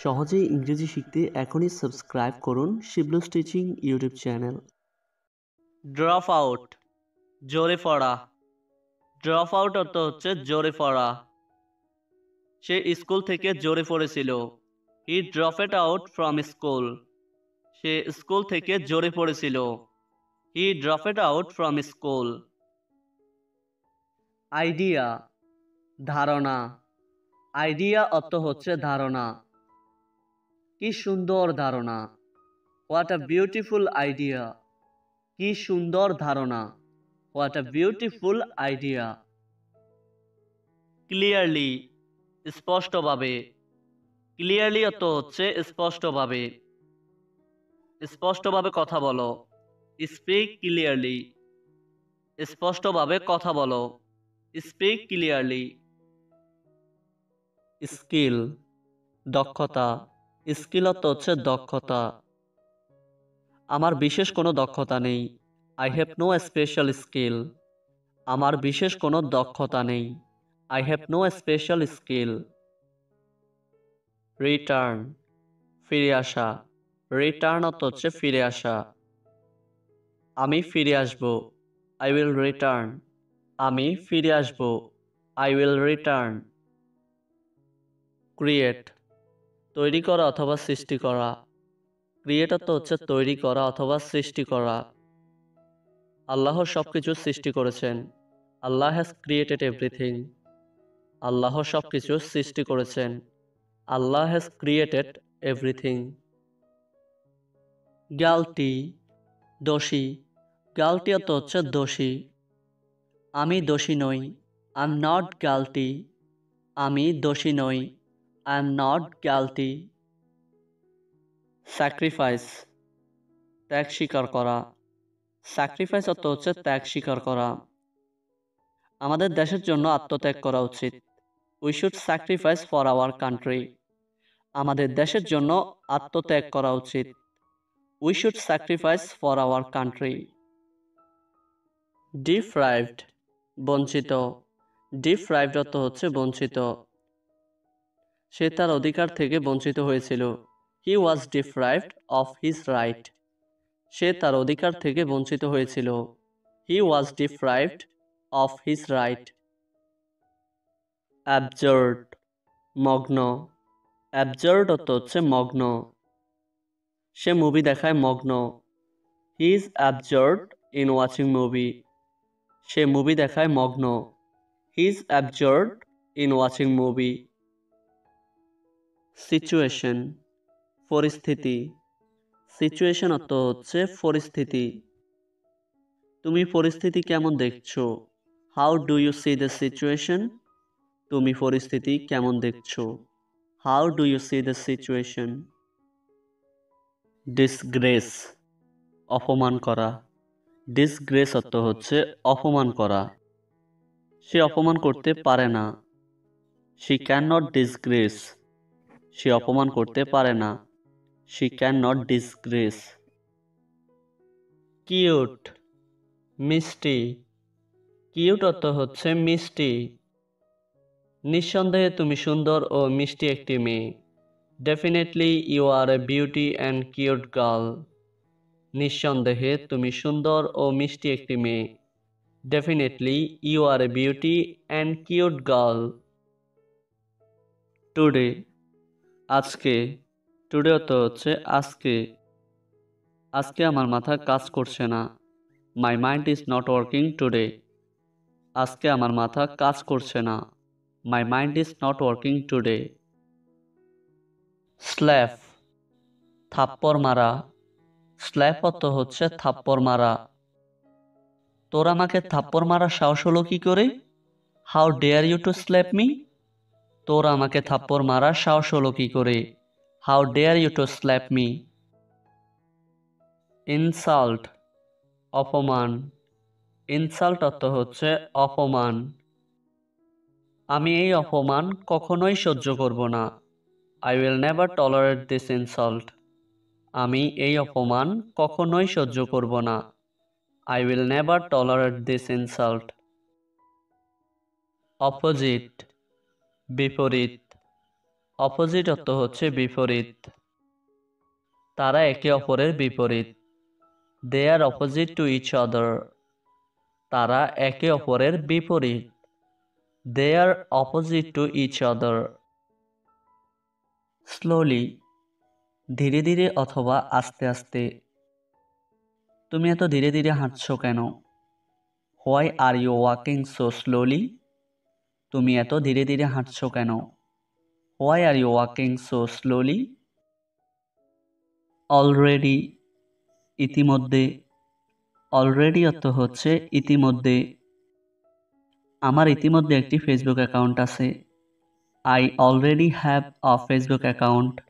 সহজেই ইংরেজি শিখতে এখনই সাবস্ক্রাইব করুন শিবলুস teaching YouTube channel. Drop out, ঝরে পড়া। ড্রপ আউট অর্থ হচ্ছে ঝরে পড়া। সে স্কুল থেকে ঝরে পড়েছিল। He dropped out from school. সে স্কুল থেকে ঝরে পড়েছিল। He dropped out from school. Idea, ধারণা। আইডিয়া অর্থ হচ্ছে ধারণা। কি সুন্দর ধারণা। What a beautiful idea. কি সুন্দর ধারণা। What a beautiful idea. Clearly, স্পষ্টভাবে। ক্লিয়ারলি অর্থ হচ্ছে স্পষ্টভাবে। স্পষ্টভাবে কথা বলো। Speak clearly. স্পষ্টভাবে কথা বলো। Speak clearly. স্কিল, দক্ষতা। স্কিল অর্থ হচ্ছে দক্ষতা। আমার বিশেষ কোনো দক্ষতা নেই। I have no special skill. আমার বিশেষ কোনো দক্ষতা নেই। I have no special skill. Return, ফিরে আসা। রিটার্ন অর্থ হচ্ছে ফিরে আসা। আমি ফিরে আসব। I will return. আমি ফিরে আসব। I will return. ক্রিয়েট, তৈরি করা অথবা সৃষ্টি করা। ক্রিয়েট অর্থ হচ্ছে তৈরি করা অথবা সৃষ্টি করা। আল্লাহ সবকিছু সৃষ্টি করেছেন। Allah has created everything. আল্লাহ সবকিছু সৃষ্টি করেছেন। Allah has created everything. Guilty, দোষী। গালটি অর্থ হচ্ছে দোষী। আমি দোষী নই। I am not guilty. আমি দোষী নই। I am not guilty. Sacrifice, ত্যাগ স্বীকার করা। স্যাক্রিফাইস অর্থ হচ্ছে ত্যাগ স্বীকার করা। আমাদের দেশের জন্য আত্মত্যাগ করা উচিত। We should sacrifice for our country. আমাদের দেশের জন্য আত্মত্যাগ করা উচিত। We should sacrifice for our country. Deprived, বঞ্চিত। ডিপ্রাইভড অর্থ হচ্ছে বঞ্চিত। সে তার অধিকার থেকে বঞ্চিত হয়েছিল। He was deprived of his right. সে তার অধিকার থেকে বঞ্চিত হয়েছিল। He was deprived of his right. Absurd, মগ্ন। অ্যাবসার্ড অর্থ হচ্ছে মগ্ন। সে মুভি দেখায় মগ্ন। He is absurd in watching movie. সে মুভি দেখায় মগ্ন। He is absurd in watching movie. Situation, পরিস্থিতি। সিচুয়েশন অর্থ হচ্ছে পরিস্থিতি। তুমি পরিস্থিতি কেমন দেখছো? How do you see the situation? তুমি পরিস্থিতি কেমন দেখছো? How do you see the situation? Disgrace, অপমান করা। ডিসগ্রেস অর্থ হচ্ছে অপমান করা। সে অপমান করতে পারে না। She can not disgrace. সে অপমান করতে পারে না। She can not disgrace. Cute, মিষ্টি। কিউট অর্থ হচ্ছে মিষ্টি। নিঃসন্দেহে তুমি সুন্দর ও মিষ্টি একটি মেয়ে। Definitely you are a beauty and cute girl. নিঃসন্দেহে তুমি সুন্দর ও মিষ্টি একটি মেয়ে। Definitely you are a beauty and cute girl. Today, আজকে। টুডে অর্থ হচ্ছে আজকে। আজকে আমার মাথা কাজ করছে না। My mind is not working today. আজকে আমার মাথা কাজ করছে না। My mind is not working today. Slap, থাপ্পড় মারা। স্ল্যাপ অর্থ হচ্ছে থাপ্পড় মারা। তোর আমাকে থাপ্পড় মারার সাহস হলো কি করে? How dare you to slap me? তোর আমাকে থাপ্পড় মারার সাহস হলো কি করে? How dare you to slap me? Insult, অপমান। ইনসাল্ট অর্থ হচ্ছে অপমান। আমি এই অপমান কখনোই সহ্য করব না। I will never tolerate this insult. আমি এই অপমান কখনোই সহ্য করব না। I will never tolerate this insult. Opposite, বিপরীত। অপোজিট অর্থ হচ্ছে বিপরীত। তারা একে অপরের বিপরীত। They are opposite to each other. তারা একে অপরের বিপরীত। They are opposite to each other. Slowly, ধীরে ধীরে অথবা আস্তে আস্তে। তুমি এত ধীরে ধীরে হাঁটছো কেন? Why are you walking so slowly? তুমি এত ধীরে ধীরে হাঁটছো কেন? Why are you walking so slowly? Already, ইতিমধ্যে। অলরেডি অর্থ হচ্ছে ইতিমধ্যে। আমার ইতিমধ্যে একটি ফেসবুক অ্যাকাউন্ট আছে। I already have a Facebook account.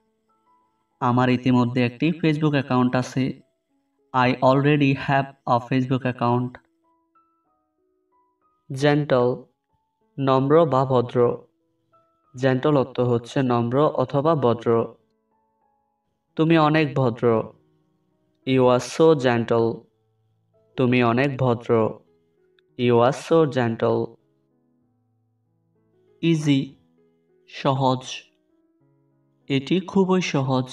আমার ইতিমধ্যে একটি ফেসবুক অ্যাকাউন্ট আছে। I already have a Facebook account. Gentle, নম্র বা ভদ্র। জেন্টল অর্থ হচ্ছে নম্র অথবা ভদ্র। তুমি অনেক ভদ্র। You are so gentle. তুমি অনেক ভদ্র। You are so gentle. Easy, সহজ। এটি খুবই সহজ।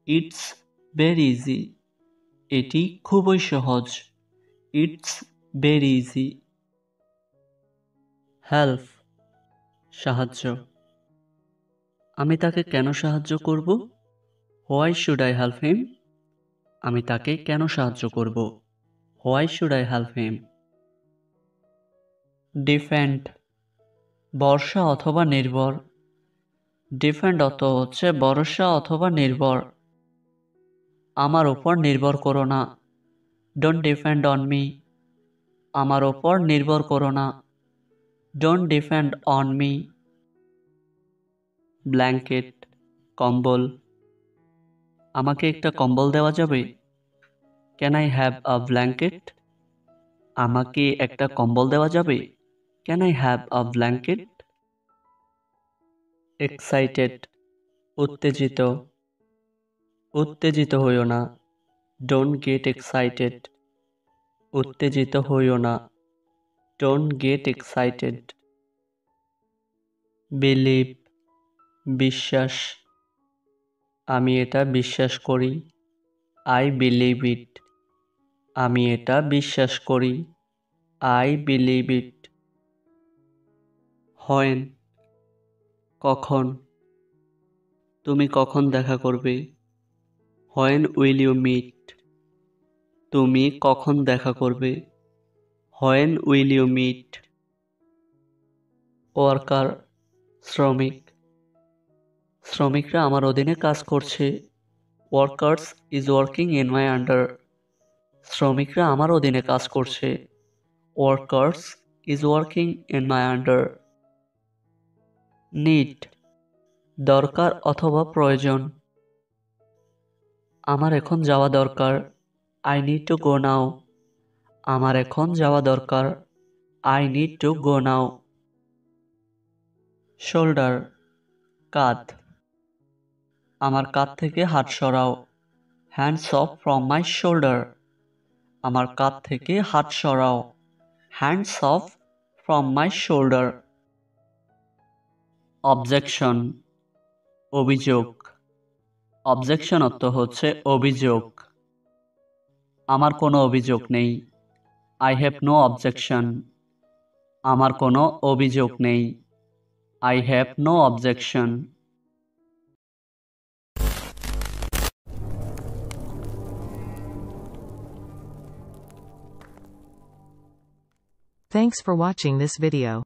It's very easy. এটি খুবই সহজ। It's very easy. হেল্প, সাহায্য। আমি তাকে কেন সাহায্য করব? Why should I help him? আমি তাকে কেন সাহায্য করব? Why should I help him? Defend, ভরসা অথবা নির্ভর। ডিফেন্ড অর্থ হচ্ছে ভরসা অথবা নির্ভর। আমার উপর নির্ভর করো না। Don't depend on me. আমার উপর নির্ভর করো না। Don't depend on me. Blanket, কম্বল। আমাকে একটা কম্বল দেওয়া যাবে? Can I have a blanket? আমাকে একটা কম্বল দেওয়া যাবে? Can I have a blanket? Excited, উত্তেজিত। উত্তেজিত হইও না। Don't get excited. উত্তেজিত হইও না। Don't get excited. বিলিভ, বিশ্বাস। আমি এটা বিশ্বাস করি। I believe it. আমি এটা বিশ্বাস করি। I believe it. হোয়েন, কখন। তুমি কখন দেখা করবে? When will you meet? তুমি কখন দেখা করবে? When will you meet? Worker, শ্রমিক। শ্রমিকরা আমার অধীনে কাজ করছে। Workers is working in my under. শ্রমিকরা আমার অধীনে কাজ করছে। Workers is working in my under. নিড, দরকার অথবা প্রয়োজন। আমার এখন যাওয়া দরকার। I need to go now. আমার এখন যাওয়া দরকার। I need to go now. Shoulder, কাঁধ। আমার কাঁধ থেকে হাত সরাও। Hands off from my shoulder. আমার কাঁধ থেকে হাত সরাও। Hands off from my shoulder. Objection, অভিযোগ। অবজেকশন অর্থ হচ্ছে অভিযোগ। আমার কোনো অভিযোগ নেই। I have no objection. আমার কোনো অভিযোগ নেই। I have no objection. Thanks for watching this video.